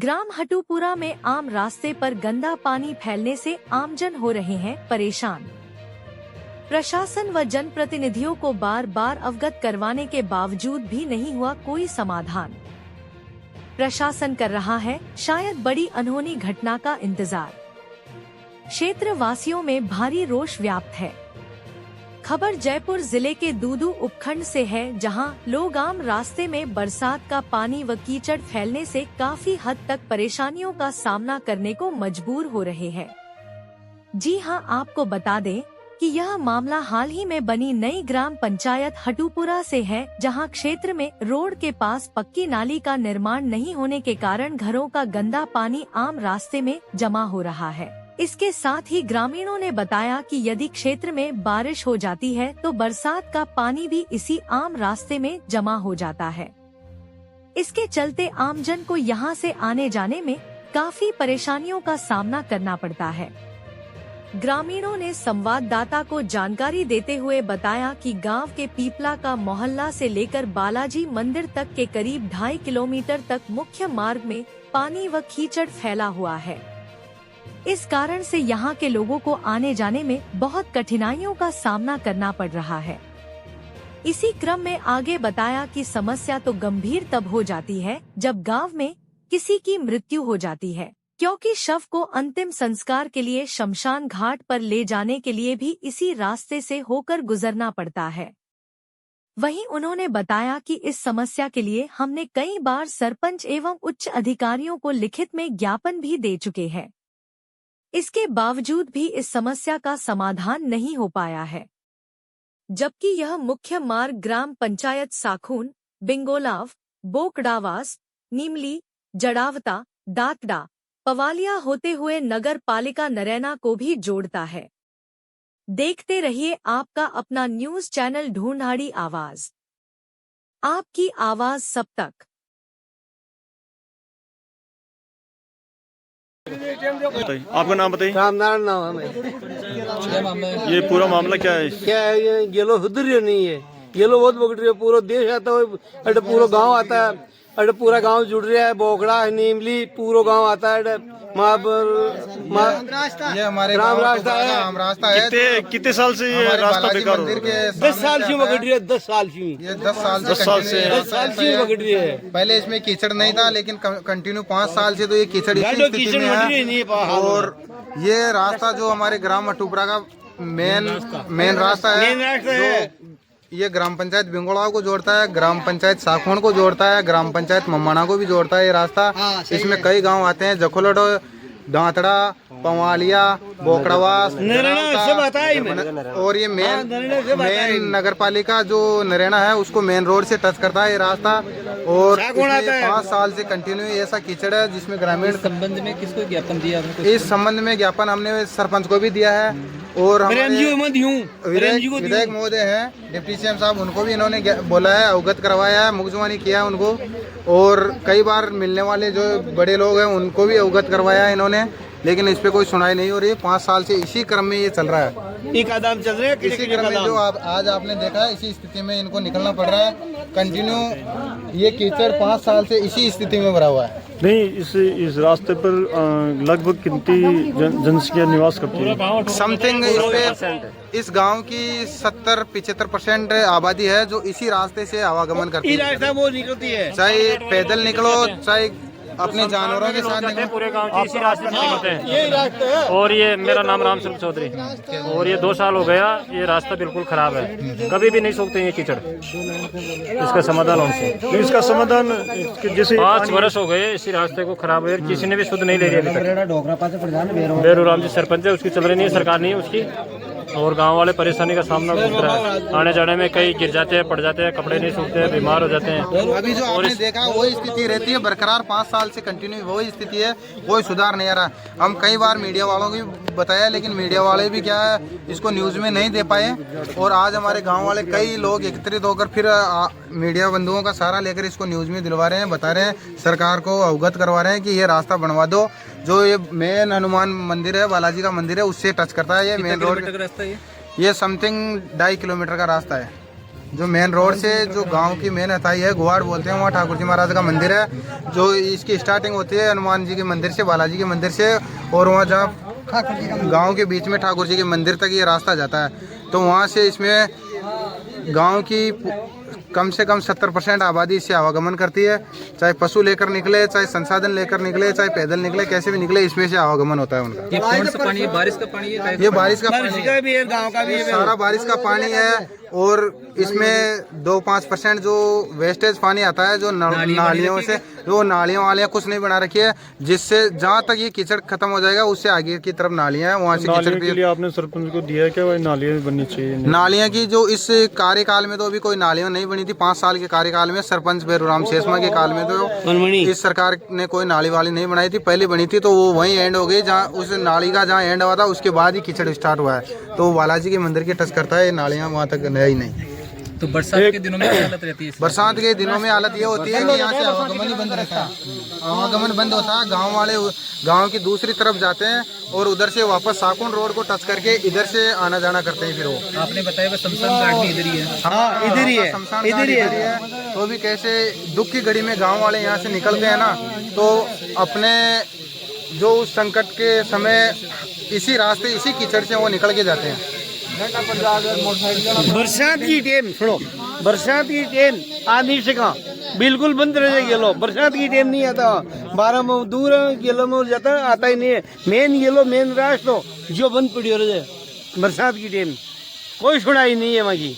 ग्राम हटूपुरा में आम रास्ते पर गंदा पानी फैलने से आमजन हो रहे हैं परेशान। प्रशासन व जनप्रतिनिधियों को बार बार अवगत करवाने के बावजूद भी नहीं हुआ कोई समाधान। प्रशासन कर रहा है शायद बड़ी अनहोनी घटना का इंतजार। क्षेत्र वासियों में भारी रोष व्याप्त है। खबर जयपुर जिले के दूदू उपखंड से है, जहां लोग आम रास्ते में बरसात का पानी व कीचड़ फैलने से काफी हद तक परेशानियों का सामना करने को मजबूर हो रहे हैं। जी हां, आपको बता दें कि यह मामला हाल ही में बनी नई ग्राम पंचायत हटूपुरा से है, जहां क्षेत्र में रोड के पास पक्की नाली का निर्माण नहीं होने के कारण घरों का गंदा पानी आम रास्ते में जमा हो रहा है। इसके साथ ही ग्रामीणों ने बताया कि यदि क्षेत्र में बारिश हो जाती है तो बरसात का पानी भी इसी आम रास्ते में जमा हो जाता है। इसके चलते आमजन को यहां से आने जाने में काफी परेशानियों का सामना करना पड़ता है। ग्रामीणों ने संवाददाता को जानकारी देते हुए बताया कि गांव के पीपला का मोहल्ला से लेकर बालाजी मंदिर तक के करीब 2.5 किलोमीटर तक मुख्य मार्ग में पानी व कीचड़ फैला हुआ है। इस कारण से यहाँ के लोगों को आने जाने में बहुत कठिनाइयों का सामना करना पड़ रहा है। इसी क्रम में आगे बताया कि समस्या तो गंभीर तब हो जाती है जब गांव में किसी की मृत्यु हो जाती है, क्योंकि शव को अंतिम संस्कार के लिए शमशान घाट पर ले जाने के लिए भी इसी रास्ते से होकर गुजरना पड़ता है। वहीं उन्होंने बताया कि इस समस्या के लिए हमने कई बार सरपंच एवं उच्च अधिकारियों को लिखित में ज्ञापन भी दे चुके हैं। इसके बावजूद भी इस समस्या का समाधान नहीं हो पाया है, जबकि यह मुख्य मार्ग ग्राम पंचायत साखून, बिंगोलाव, बोकडावास, नीमली, जड़ावता, दातडा, पवालिया होते हुए नगर पालिका नरैना को भी जोड़ता है। देखते रहिए आपका अपना न्यूज चैनल ढूंढाड़ी आवाज, आपकी आवाज सब तक। आपका नाम बताइए। रामनारायण नाम है। ये पूरा मामला क्या है? ये लोग सुधर रहे नहीं है, ये लोग बहुत बगड़ रहे हैं। पूरा देश आता है, अरे पूरा गांव आता है, अरे पूरा गांव जुड़ रहा है। बोकड़ा, नीमली, पूरा गांव आता है। ये हमारे राम रास्ता है, आम रास्ता है। कितने साल से ये रास्ता बेकार हो रहा है? 10 साल से बगड़ रही है। 10 साल से ये 10 साल से बगड़ रही है। पहले इसमें कीचड़ नहीं था, लेकिन कंटिन्यू 5 साल से तो ये कीचड़ इसी स्थिति में है। और ये रास्ता जो हमारे ग्राम हटूपुरा का मेन रास्ता है, ये ग्राम पंचायत बिंगोड़ा को जोड़ता है, ग्राम पंचायत साखोन को जोड़ता है, ग्राम पंचायत मम्माना को भी जोड़ता है। ये रास्ता इसमें कई गांव आते हैं, जखोलट, दांतड़ा, पवालिया, बोकड़ावास, और ये मेन नगर पालिका जो नरैना है उसको मेन रोड से टच करता है ये रास्ता। और 5 साल से कंटिन्यू ऐसा कीचड़ है, जिसमें ग्रामीण संबंध में किसको ज्ञापन दिया? इस संबंध में ज्ञापन हमने सरपंच को भी दिया है, और विधायक महोदय हैं, डिप्टी सीएम साहब, उनको भी इन्होंने बोला है, अवगत करवाया है, मुखजुबानी किया है उनको। और कई बार मिलने वाले जो बड़े लोग हैं उनको भी अवगत करवाया है इन्होंने, लेकिन इस पे कोई सुनाई नहीं हो रही है। 5 साल से इसी क्रम में ये चल रहा है। कदम चल रहे हैं, इसी क्रम में जो आज आपने देखा है, इसी स्थिति में इनको निकलना पड़ रहा है। कंटिन्यू ये कीचड़ 5 साल से इसी स्थिति में भरा हुआ है। नहीं, इस रास्ते पर लगभग कितनी जनसंख्या निवास करती है? समथिंग इस गांव की 70-75% आबादी है जो इसी रास्ते से आवागमन करती है। वो निकलती है, चाहे पैदल निकलो, चाहे अपने जानवरों के साथ निकलो। पूरे गांव की इसी रास्ते से निकलते हैं। यही रास्ता है। और ये मेरा नाम रामचंद्र चौधरी, और ये 2 साल हो गया, ये रास्ता बिल्कुल खराब है, कभी भी नहीं सूखते ये कीचड़। इसका समाधान हमसे, इसका समाधान जैसे 5 वर्ष हो गए इसी रास्ते को खराब है, किसी ने भी शुद्ध नहीं ले रही अभी तक। बेरूराम जी सरपंच है, उसकी चल रही नहीं है, सरकार नहीं है उसकी, और गांव वाले परेशानी का सामना कर रहा है। आने जाने में कई गिर जाते हैं, पड़ जाते हैं, कपड़े नहीं सूखते हैं, बीमार हो जाते हैं। अभी जो आपने देखा वही स्थिति रहती है बरकरार, 5 साल से कंटिन्यू वही स्थिति है, कोई सुधार नहीं आ रहा। हम कई बार मीडिया वालों को भी बताया, लेकिन मीडिया वाले भी क्या है, इसको न्यूज़ में नहीं दे पाए। और आज हमारे गाँव वाले कई लोग एकत्रित होकर फिर मीडिया बंधुओं का सहारा लेकर इसको न्यूज़ में दिलवा रहे हैं, बता रहे हैं, सरकार को अवगत करवा रहे हैं कि ये रास्ता बनवा दो। जो ये मेन हनुमान मंदिर है, बालाजी का मंदिर है, उससे टच करता है ये मेन रोड। ये समथिंग 2.5 किलोमीटर का रास्ता है। जो मेन रोड से जो गांव की मेन अथाई है, गुवाड़ बोलते हैं, वहाँ ठाकुर जी महाराज का मंदिर है। जो इसकी स्टार्टिंग होती है हनुमान जी के मंदिर से, बालाजी के मंदिर से, और वहाँ जहाँ गांव के बीच में ठाकुर जी के मंदिर तक ये रास्ता जाता है। तो वहाँ से इसमें गांव की कम से कम 70% आबादी इससे आवागमन करती है। चाहे पशु लेकर निकले, चाहे संसाधन लेकर निकले, चाहे पैदल निकले, कैसे भी निकले, इसमें से आवागमन होता है उनका। ये कौन सा पानी है? बारिश का पानी है? ये बारिश का पानी है, गाँव का भी सारा बारिश का पानी है। और इसमें 2-5% जो वेस्टेज पानी आता है, जो नालियों से, जो नालियों वालियाँ कुछ नहीं बना रखी है, जिससे जहाँ तक ये कीचड़ खत्म हो जाएगा उससे आगे की तरफ नालियाँ हैं, वहाँ से कीचड़ के लिए आपने सरपंच को दिया है क्या? नालियाँ बननी चाहिए। नालियाँ की जो इस कार्यकाल में तो अभी कोई नालियाँ नहीं बनी थी। 5 साल के कार्यकाल में सरपंच बेरूराम शेषमा के काल में तो इस सरकार ने कोई नाली वाली नहीं बनाई थी। पहले बनी थी तो वो वहीं एंड हो गई, जहाँ उस नाली का जहाँ एंड हुआ था उसके बाद ही कीचड़ स्टार्ट हुआ है। तो बालाजी के मंदिर के टच करता है, ये नालियाँ वहाँ तक है ही नहीं। तो बरसात के दिनों में क्या हालत रहती है? बरसात के दिनों में हालत ये होती है कि यहाँ से आवागमन ही बंद रहता है। आवागमन बंद होता है, गांव वाले गांव की दूसरी तरफ जाते हैं और उधर से वापस साकुन रोड को टच करके इधर से आना जाना करते हैं। फिर वो आपने बताया वो शमशान घाट भी इधर ही है। हाँ, इधर ही है, इधर ही है। तो भी कैसे दुख की घड़ी में गाँव वाले यहाँ से निकलते हैं ना, तो अपने जो उस संकट के समय इसी रास्ते, इसी कीचड़ से वो निकल के जाते हैं। बरसात की टाइम सुनो, बरसात की टाइम आ नहीं सका, बिल्कुल बंद रह गेलो। बरसात की टाइम नहीं आता, 12 में दूर गेलो में जाता, आता ही नहीं है। मेन रास्ता जो बंद पड़ी हो रहे बरसात की टाइम, कोई सुनाई नहीं है वहाँ की।